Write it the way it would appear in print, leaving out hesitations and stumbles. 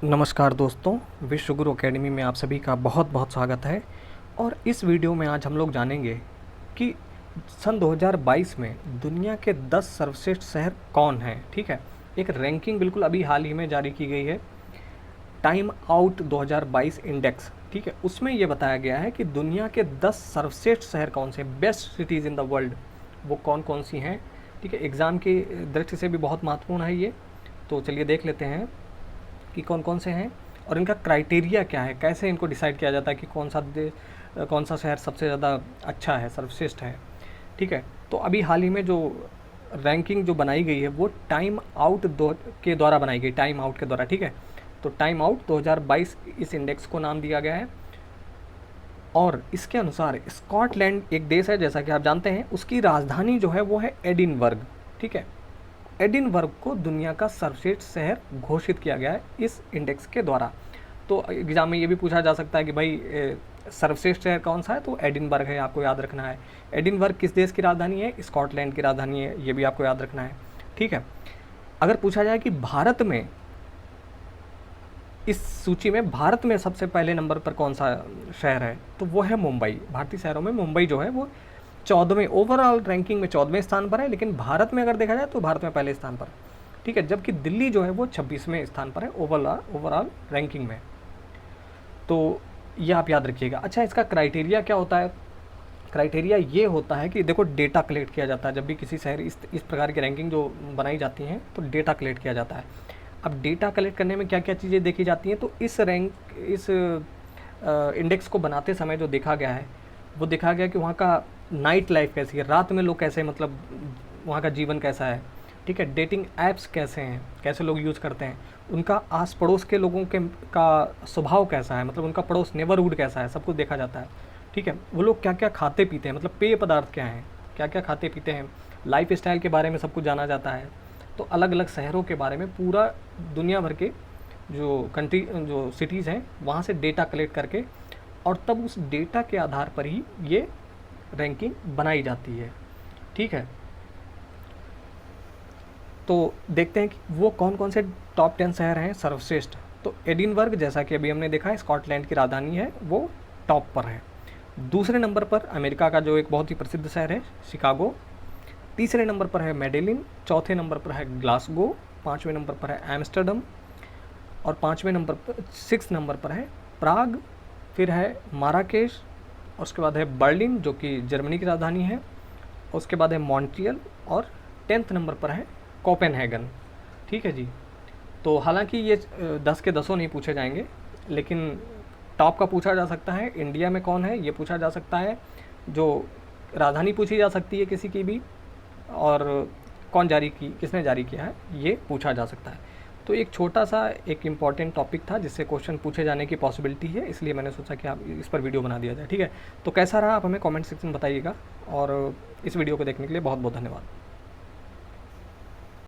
नमस्कार दोस्तों, विश्व गुरु अकेडमी में आप सभी का बहुत बहुत स्वागत है। और इस वीडियो में आज हम लोग जानेंगे कि सन 2022 में दुनिया के 10 सर्वश्रेष्ठ शहर कौन हैं। ठीक है, एक रैंकिंग बिल्कुल अभी हाल ही में जारी की गई है, टाइम आउट 2022 इंडेक्स। ठीक है, उसमें ये बताया गया है कि दुनिया के 10 सर्वश्रेष्ठ शहर कौन से, best cities in the world, वो कौन कौन सी हैं। ठीक है, एग्ज़ाम की दृष्टि से भी बहुत महत्वपूर्ण है ये। तो चलिए देख लेते हैं कि कौन कौन से हैं और इनका क्राइटेरिया क्या है, कैसे इनको डिसाइड किया जाता है कि कौन सा शहर सबसे ज़्यादा अच्छा है, सर्वश्रेष्ठ है। ठीक है, तो अभी हाल ही में जो रैंकिंग जो बनाई गई है वो टाइम आउट के द्वारा बनाई गई, टाइम आउट के द्वारा। ठीक है, तो टाइम आउट 2022 इस इंडेक्स को नाम दिया गया है। और इसके अनुसार स्कॉटलैंड एक देश है, जैसा कि आप जानते हैं, उसकी राजधानी जो है वो है एडिनबर्ग। ठीक है, एडिनबर्ग को दुनिया का सर्वश्रेष्ठ शहर घोषित किया गया है इस इंडेक्स के द्वारा। तो एग्जाम में ये भी पूछा जा सकता है कि भाई सर्वश्रेष्ठ शहर कौन सा है, तो एडिनबर्ग है, आपको याद रखना है। एडिनबर्ग किस देश की राजधानी है? स्कॉटलैंड की राजधानी है, ये भी आपको याद रखना है। ठीक है, अगर पूछा जाए कि भारत में, इस सूची में भारत में सबसे पहले नंबर पर कौन सा शहर है, तो वो है मुंबई। भारतीय शहरों में मुंबई जो है वो 14वें, ओवरऑल रैंकिंग में 14वें स्थान पर है, लेकिन भारत में अगर देखा जाए तो भारत में पहले स्थान पर। ठीक है, जबकि दिल्ली जो है वो 26वें स्थान पर है ओवरऑल रैंकिंग में। तो ये आप याद रखिएगा। अच्छा, इसका क्राइटेरिया क्या होता है? क्राइटेरिया ये होता है कि देखो, डेटा कलेक्ट किया जाता है जब भी किसी शहर इस प्रकार की रैंकिंग जो बनाई जाती हैं, तो डेटा कलेक्ट किया जाता है। अब डेटा कलेक्ट करने में क्या क्या चीज़ें देखी जाती हैं, तो इस इंडेक्स को बनाते समय जो देखा गया है, वो देखा गया कि वहाँ का नाइट लाइफ कैसी है, रात में लोग कैसे, मतलब वहाँ का जीवन कैसा है। ठीक है, डेटिंग ऐप्स कैसे हैं, कैसे लोग यूज़ करते हैं, उनका आस पड़ोस के लोगों के का स्वभाव कैसा है, मतलब उनका पड़ोस नेबरहुड कैसा है, सब कुछ देखा जाता है। ठीक है, वो लोग क्या क्या खाते पीते हैं, मतलब पेय पदार्थ क्या हैं, क्या क्या खाते पीते हैं, लाइफ स्टाइल के बारे में सब कुछ जाना जाता है। तो अलग अलग शहरों के बारे में पूरा दुनिया भर के जो सिटीज़ हैं वहाँ से डेटा कलेक्ट करके, और तब उस डेटा के आधार पर ही ये रैंकिंग बनाई जाती है। ठीक है, तो देखते हैं कि वो कौन कौन से टॉप 10 शहर हैं सर्वश्रेष्ठ। तो एडिनबर्ग, जैसा कि अभी हमने देखा है, स्कॉटलैंड की राजधानी है, वो टॉप पर है। दूसरे नंबर पर अमेरिका का जो एक बहुत ही प्रसिद्ध शहर है, शिकागो। तीसरे नंबर पर है मेडेलिन। चौथे नंबर पर है ग्लासगो। पाँचवें नंबर पर है एम्स्टर्डम। और पाँचवें नंबर पर, 6 नंबर पर है प्राग। फिर है माराकेश। और उसके बाद है बर्लिन, जो कि जर्मनी की राजधानी है। उसके बाद है मॉन्ट्रियल। और 10th नंबर पर है कोपेनहेगन। ठीक है जी। तो हालांकि ये 10 के 10 नहीं पूछे जाएंगे, लेकिन टॉप का पूछा जा सकता है, इंडिया में कौन है ये पूछा जा सकता है, जो राजधानी पूछी जा सकती है किसी की भी, और किसने जारी किया है ये पूछा जा सकता है। तो एक छोटा सा एक इम्पॉर्टेंट टॉपिक था जिससे क्वेश्चन पूछे जाने की पॉसिबिलिटी है, इसलिए मैंने सोचा कि आप इस पर वीडियो बना दिया जाए। ठीक है, तो कैसा रहा आप हमें कमेंट सेक्शन में बताइएगा, और इस वीडियो को देखने के लिए बहुत बहुत धन्यवाद।